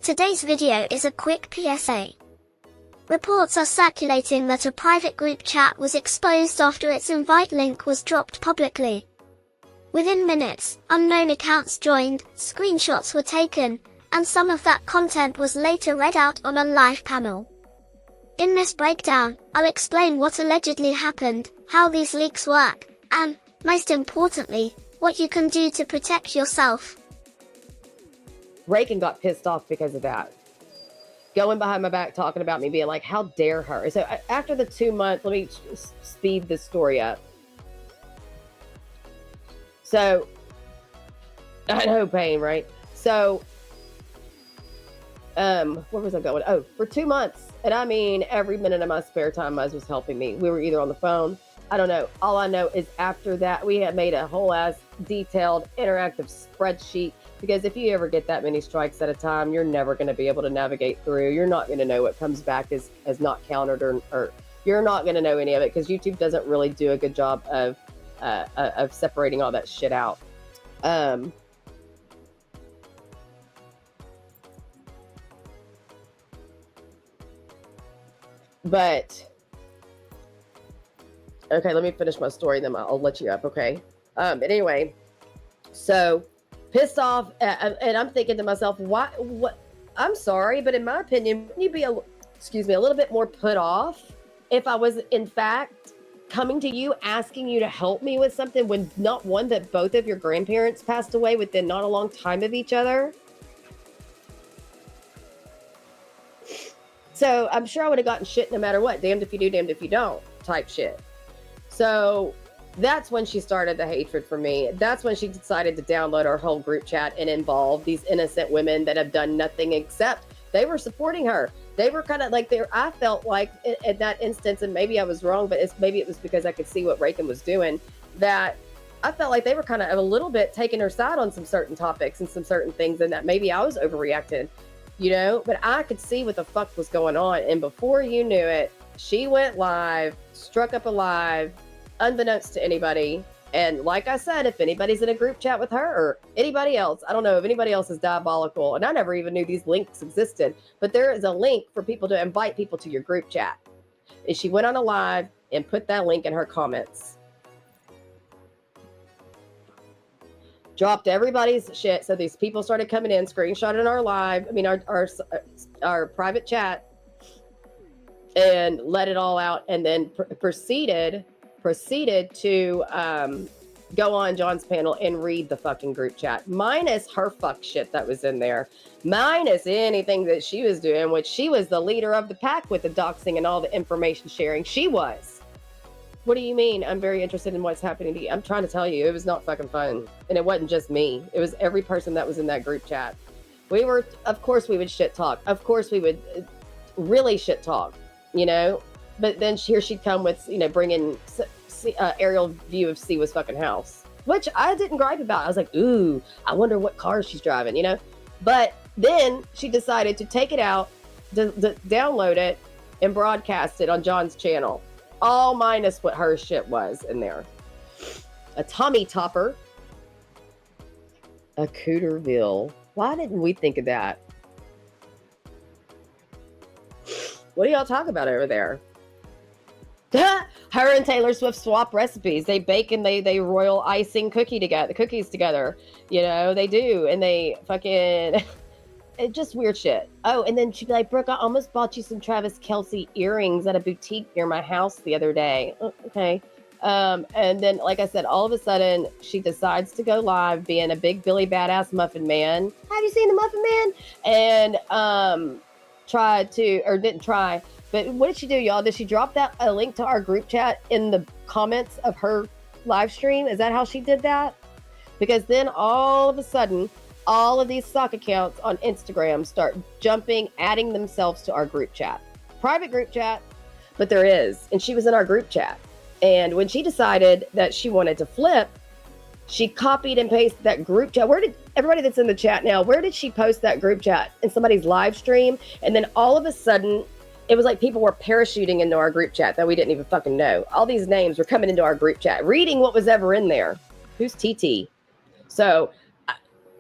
Today's video is a quick PSA. Reports are circulating that a private group chat was exposed after its invite link was dropped publicly. Within minutes, unknown accounts joined, screenshots were taken, and some of that content was later read out on a live panel. In this breakdown, I'll explain what allegedly happened, how these leaks work, and, most importantly, what you can do to protect yourself. Raiken got pissed off because of that. Going behind my back, talking about me, being like, how dare her? So after the 2 months, let me speed this story up. So, I know pain, right? So, where was I going? Oh, for 2 months. And I mean, every minute of my spare time, Muzz was helping me. We were either on the phone. I don't know. All I know is after that, we had made a whole ass detailed interactive spreadsheet. Because if you ever get that many strikes at a time, you're never going to be able to navigate through. You're not going to know what comes back as not countered, or you're not going to know any of it because YouTube doesn't really do a good job of separating all that shit out. But okay, let me finish my story, then I'll let you up. Okay. But anyway, so pissed off, and I'm thinking to myself, what? I'm sorry, but in my opinion, wouldn't you be a little bit more put off if I was in fact coming to you asking you to help me with something when not one that both of your grandparents passed away within not a long time of each other? So I'm sure I would have gotten shit no matter what. Damned if you do, damned if you don't type shit. So that's when she started the hatred for me. That's when she decided to download our whole group chat and involve these innocent women that have done nothing except they were supporting her. They were kind of like I felt like in that instance, and maybe I was wrong, but maybe it was because I could see what Raken was doing, that I felt like they were kind of a little bit taking her side on some certain topics and some certain things, and that maybe I was overreacting, you know, but I could see what the fuck was going on. And before you knew it, she went live, struck up a live, unbeknownst to anybody. And like I said, if anybody's in a group chat with her or anybody else, I don't know if anybody else is diabolical. And I never even knew these links existed, but there is a link for people to invite people to your group chat. And she went on a live and put that link in her comments. Dropped everybody's shit. So these people started coming in, screenshotting our live, our private chat, and let it all out, and then proceeded to go on John's panel and read the fucking group chat, minus her fuck shit that was in there, minus anything that she was doing, which she was the leader of the pack with the doxing and all the information sharing. She was. What do you mean? I'm very interested in what's happening to you. I'm trying to tell you, it was not fucking fun. And it wasn't just me. It was every person that was in that group chat. Of course we would shit talk. Of course we would really shit talk, you know? But then here she'd come with, you know, bringing aerial view of Siwa's fucking house, which I didn't gripe about. I was like, ooh, I wonder what car she's driving, you know? But then she decided to take it out, to download it, and broadcast it on John's channel. All minus what her shit was in there. A Tommy Topper. A Cooterville. Why didn't we think of that? What do y'all talk about over there? Her and Taylor Swift swap recipes. They bake and they royal icing cookies together. You know, they do. And they fucking... It's just weird shit. Oh, and then she'd be like, Brooke, I almost bought you some Travis Kelce earrings at a boutique near my house the other day. Oh, okay. And then, like I said, all of a sudden, she decides to go live being a big Billy Badass Muffin Man. Have you seen the Muffin Man? And didn't try. But what did she do, y'all? Did she drop a link to our group chat in the comments of her live stream? Is that how she did that? Because then all of a sudden, all of these stock accounts on Instagram start adding themselves to our group chat. Private group chat, but there is. And she was in our group chat. And when she decided that she wanted to flip, she copied and pasted that group chat. Everybody that's in the chat now, where did she post that group chat? In somebody's live stream? And then all of a sudden, it was like people were parachuting into our group chat that we didn't even fucking know. All these names were coming into our group chat, reading what was ever in there. Who's TT? So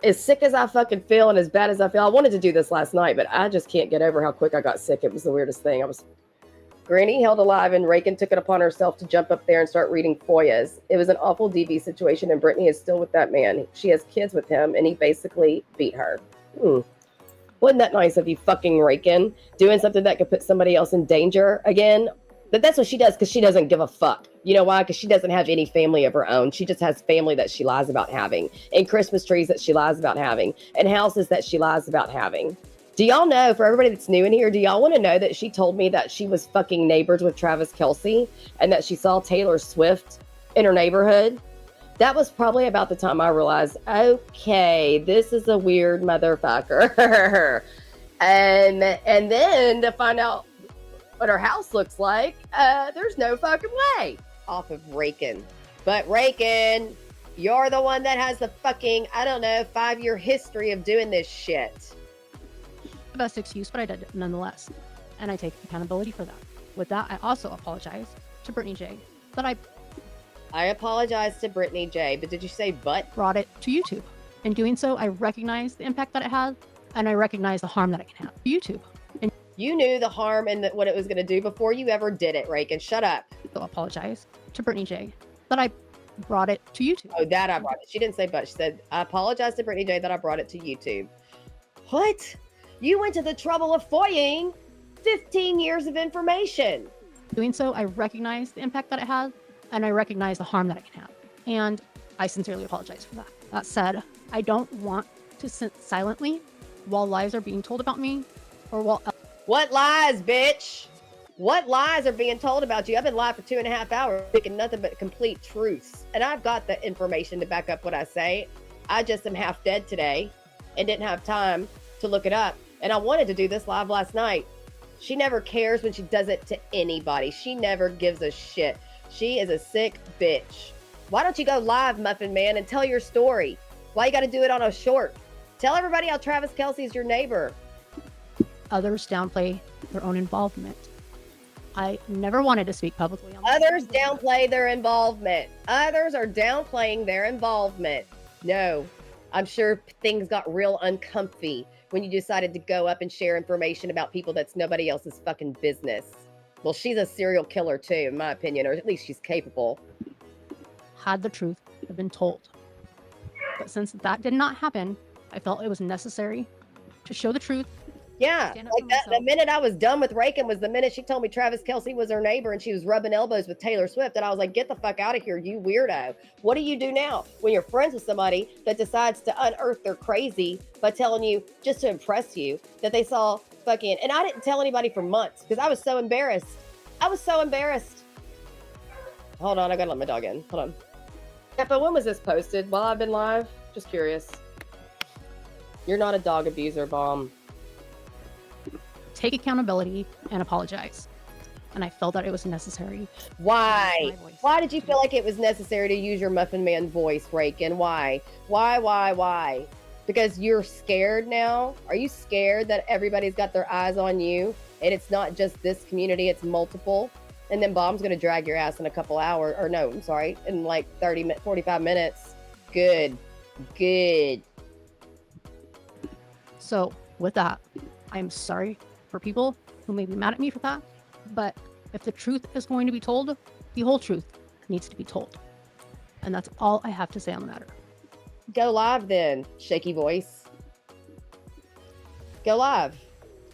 as sick as I fucking feel and as bad as I feel, I wanted to do this last night, but I just can't get over how quick I got sick. It was the weirdest thing. Granny held alive, and Raiken took it upon herself to jump up there and start reading FOYAs. It was an awful DV situation, and Britney is still with that man. She has kids with him, and he basically beat her. Wasn't that nice of you, fucking Raiken? Doing something that could put somebody else in danger again? But that's what she does, because she doesn't give a fuck. You know why? Because she doesn't have any family of her own. She just has family that she lies about having, and Christmas trees that she lies about having, and houses that she lies about having. Do y'all know, for everybody that's new in here, do y'all want to know that she told me that she was fucking neighbors with Travis Kelce and that she saw Taylor Swift in her neighborhood? That was probably about the time I realized, okay, this is a weird motherfucker. and then to find out what her house looks like, there's no fucking way. Off of Raken. But Raken, you're the one that has the fucking, I don't know, 5-year history of doing this shit. The best excuse, but I did it nonetheless. And I take accountability for that. With that, I also apologize to Britney Jay that I apologize to Britney Jay, but did you say but? Brought it to YouTube. In doing so, I recognize the impact that it had, and I recognize the harm that it can have to YouTube. And you knew the harm and what it was going to do before you ever did it, Raken. Shut up. So apologize to Britney Jay that I brought it to YouTube. Oh, that I brought it. She didn't say but. She said, I apologize to Britney Jay that I brought it to YouTube. What? You went to the trouble of FOIAing 15 years of information. Doing so, I recognize the impact that it had, and I recognize the harm that it can have. And I sincerely apologize for that. That said, I don't want to sit silently while lies are being told about me, or while... What lies, bitch? What lies are being told about you? I've been live for 2.5 hours, speaking nothing but complete truths. And I've got the information to back up what I say. I just am half dead today and didn't have time to look it up. And I wanted to do this live last night. She never cares when she does it to anybody. She never gives a shit. She is a sick bitch. Why don't you go live, Muffin Man, and tell your story? Why you got to do it on a short? Tell everybody how Travis Kelce is your neighbor. Others downplay their own involvement. I never wanted to speak publicly on Others downplay their involvement. Others are downplaying their involvement. No, I'm sure things got real uncomfy when you decided to go up and share information about people that's nobody else's fucking business. Well, she's a serial killer too, in my opinion, or at least she's capable. Had the truth have been told. But since that did not happen, I felt it was necessary to show the truth. Yeah, like that, the minute I was done with Raken was the minute she told me Travis Kelce was her neighbor and she was rubbing elbows with Taylor Swift. And I was like, get the fuck out of here, you weirdo. What do you do now when you're friends with somebody that decides to unearth their crazy by telling you, just to impress you, that they saw fucking... And I didn't tell anybody for months because I was so embarrassed. I was so embarrassed. Hold on, I gotta let my dog in. Hold on. Yeah, but when was this posted? While I've been live? Just curious. You're not a dog abuser, Bomb. Take accountability and apologize. And I felt that it was necessary. Why? Why did you feel like it was necessary to use your Muffin Man voice, Raken? Why? Why? Because you're scared now? Are you scared that everybody's got their eyes on you and it's not just this community, it's multiple? And then Bomb's going to drag your ass in a couple hours, or no, I'm sorry, in like 45 minutes. Good. So with that, I'm sorry for people who may be mad at me for that, but if the truth is going to be told, the whole truth needs to be told. And that's all I have to say on the matter. Go live then, shaky voice. Go live.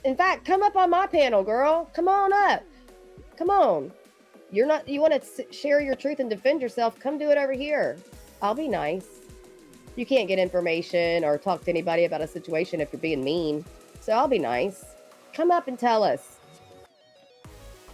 In fact, come up on my panel, girl. Come on up. Come on. You want to share your truth and defend yourself, come do it over here. I'll be nice. You can't get information or talk to anybody about a situation if you're being mean. So I'll be nice. Come up and tell us.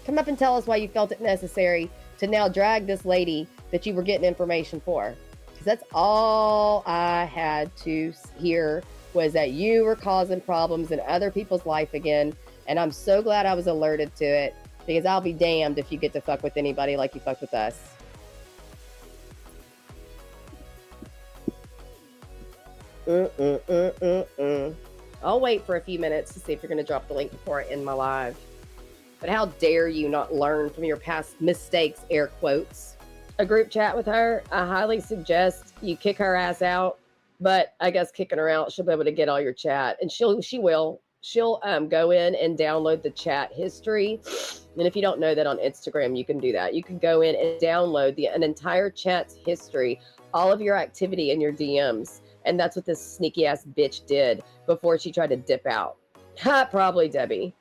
Come up and tell us why you felt it necessary to now drag this lady that you were getting information for. Because that's all I had to hear, was that you were causing problems in other people's life again. And I'm so glad I was alerted to it, because I'll be damned if you get to fuck with anybody like you fucked with us. I'll wait for a few minutes to see if you're going to drop the link before I end my live. But how dare you not learn from your past mistakes, air quotes. A group chat with her, I highly suggest you kick her ass out But I guess kicking her out, she'll be able to get all your chat, and she'll go in and download the chat history. And if you don't know that on Instagram, you can do that. You can go in and download an entire chat's history, all of your activity in your DMs. And that's what this sneaky ass bitch did before she tried to dip out. Ha, probably Debbie.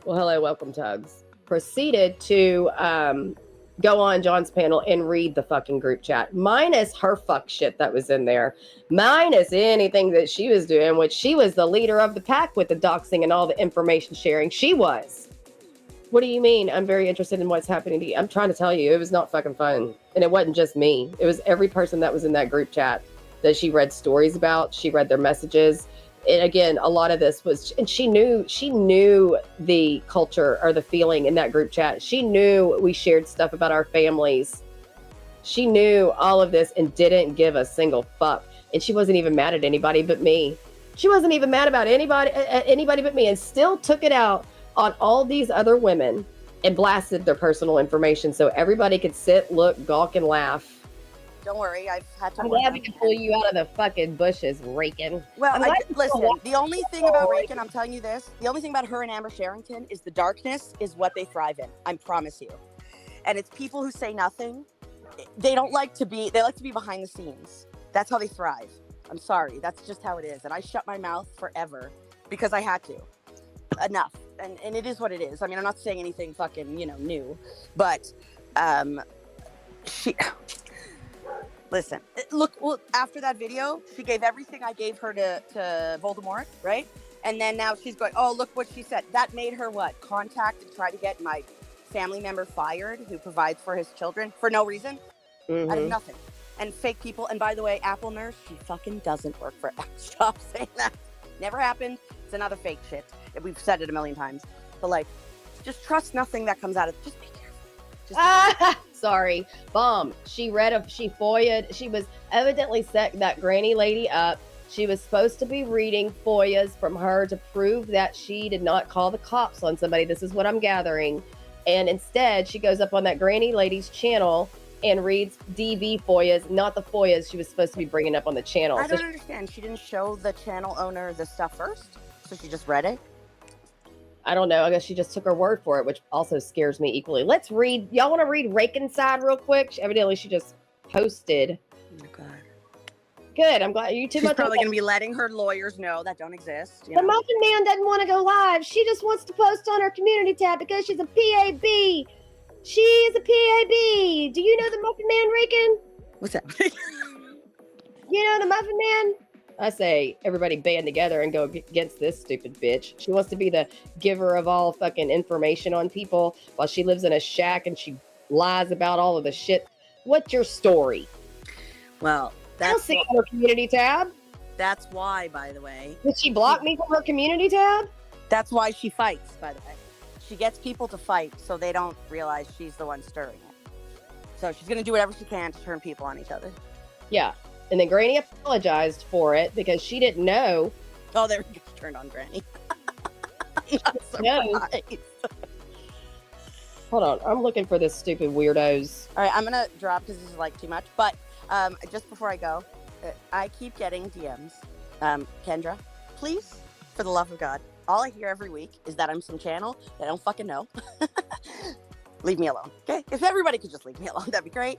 Well, hello, welcome, Tugs. Proceeded to go on John's panel and read the fucking group chat, minus her fuck shit that was in there, minus anything that she was doing, which she was the leader of the pack with the doxing and all the information sharing. She was. What do you mean? I'm very interested in what's happening to you. I'm trying to tell you, it was not fucking fun. And it wasn't just me. It was every person that was in that group chat that she read stories about. She read their messages. And again, a lot of this was, and she knew the culture or the feeling in that group chat. She knew we shared stuff about our families. She knew all of this and didn't give a single fuck. And she wasn't even mad at anybody but me. She wasn't even mad about anybody but me, and still took it out on all these other women and blasted their personal information so everybody could sit, look, gawk, and laugh. Don't worry, I've had to. I'm happy to pull you out of the fucking bushes, Raken. Well, listen, the only thing about Raken, I'm telling you this, the only thing about her and Amber Sherrington is the darkness is what they thrive in. I promise you. And it's people who say nothing. They like to be behind the scenes. That's how they thrive. I'm sorry. That's just how it is. And I shut my mouth forever because I had to. Enough. And it is what it is. I mean, I'm not saying anything fucking, new, but listen, look, well, after that video, she gave everything I gave her to Voldemort, right? And then now she's going, oh, look what she said. That made her what? Contact and try to get my family member fired who provides for his children for no reason? Out of nothing. And fake people. And by the way, Apple Nurse, she fucking doesn't work for Stop saying that. Never happened. It's another fake shit. We've said it a million times. But just trust nothing that comes out of it. Just be careful. Sorry, bomb. She FOIA'd. She was evidently set that granny lady up. She was supposed to be reading FOIAs from her to prove that she did not call the cops on somebody. This is what I'm gathering. And instead, she goes up on that granny lady's channel and reads DV FOIAs, not the FOIAs she was supposed to be bringing up on the channel. I don't understand. She didn't show the channel owner the stuff first? So she just read it? I don't know. I guess she just took her word for it, which also scares me equally. Let's read. Y'all want to read Raiken's side real quick? Evidently, she just posted. Oh, God. Good. I'm glad you too She's much. Probably going to be letting her lawyers know that don't exist. The Muffin Man doesn't want to go live. She just wants to post on her community tab because she's a PAB. She is a PAB. Do you know the Muffin Man, Raiken? What's that? You know the Muffin Man? I say everybody band together and go against this stupid bitch. She wants to be the giver of all fucking information on people while she lives in a shack and she lies about all of the shit. What's your story? Well, I'll see on her community tab. That's why, by the way. Did she block me from her community tab? That's why she fights, by the way. She gets people to fight so they don't realize she's the one stirring it. So she's going to do whatever she can to turn people on each other. Yeah. And then Granny apologized for it because she didn't know. Oh, there we go. Turned on Granny. No. Hold on. I'm looking for this stupid weirdos. All right. I'm going to drop because this is too much. But just before I go, I keep getting DMs. Kendra, please, for the love of God, all I hear every week is that I'm some channel that I don't fucking know. Leave me alone. Okay. If everybody could just leave me alone, that'd be great.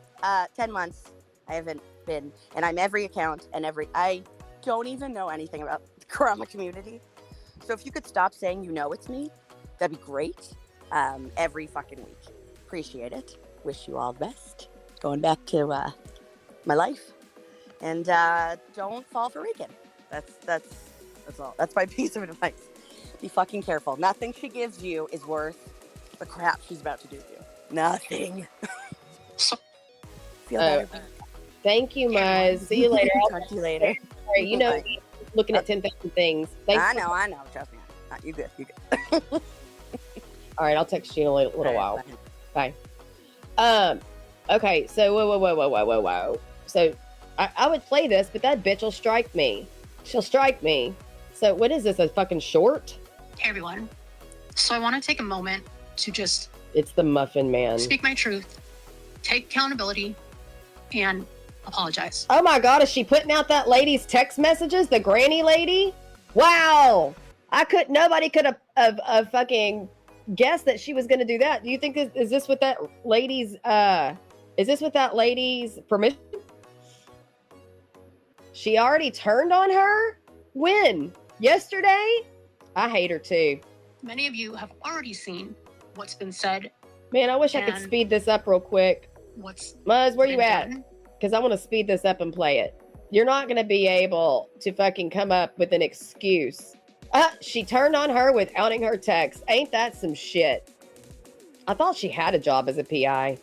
10 months. I haven't been, and I'm every account and I don't even know anything about the Crama community. So if you could stop saying it's me, that'd be great. Every fucking week. Appreciate it. Wish you all the best. Going back to my life. And don't fall for Raken. That's all. That's my piece of advice. Be fucking careful. Nothing she gives you is worth the crap she's about to do to you. Nothing. Feel better. Thank you, Muz. See you later. I'll talk to you later. Sorry, looking at 10,000 things. Thanks. I know. Trust me. You good. All right, I'll text you in a little while. Bye. Okay, so whoa. So I would play this, but that bitch will strike me. She'll strike me. So what is this, a fucking short? Hey, everyone. So I want to take a moment to just... It's the Muffin Man. Speak my truth, take accountability, and apologize. Oh my God, is she putting out that lady's text messages? The granny lady? Wow. Nobody could have fucking guessed that she was going to do that. Do you think is this with that lady's, permission? She already turned on her? When? Yesterday? I hate her too. Many of you have already seen what's been said. Man, I wish I could And speed this up real quick. What's Muzz, where you been at? done. Because I want to speed this up and play it. You're not going to be able to fucking come up with an excuse. She turned on her with outing her text. Ain't that some shit? I thought she had a job as a PI.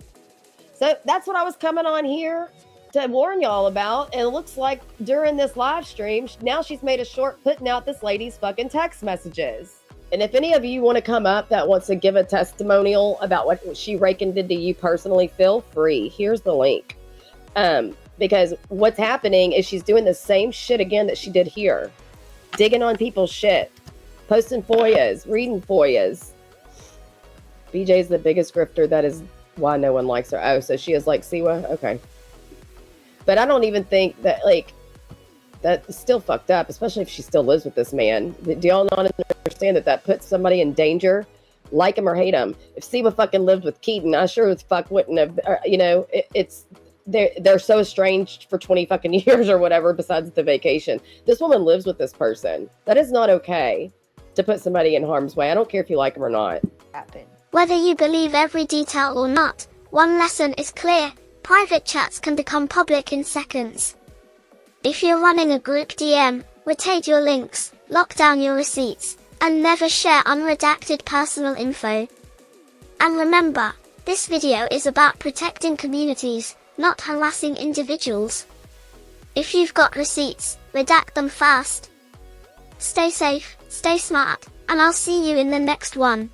So that's what I was coming on here to warn y'all about. And it looks like during this live stream, now she's made a short putting out this lady's fucking text messages. And if any of you want to come up that wants to give a testimonial about what Raken did to you personally, feel free. Here's the link. Because what's happening is she's doing the same shit again that she did here. Digging on people's shit. Posting FOYAs. Reading FOYAs. BJ's the biggest grifter. That is why no one likes her. Oh, so she is like Siwa? Okay. But I don't even think that, like, that's still fucked up, especially if she still lives with this man. Do y'all not understand that puts somebody in danger? Like him or hate him. If Siwa fucking lived with Keaton, I sure as fuck wouldn't have, they're so estranged for 20 fucking years or whatever besides the vacation. This woman lives with this person. That is not okay to put somebody in harm's way. I don't care if you like him or not. Whether you believe every detail or not, one lesson is clear. Private chats can become public in seconds. If you're running a group DM, rotate your links, lock down your receipts, and never share unredacted personal info. And remember, this video is about protecting communities, not harassing individuals. If you've got receipts, redact them fast. Stay safe, stay smart, and I'll see you in the next one.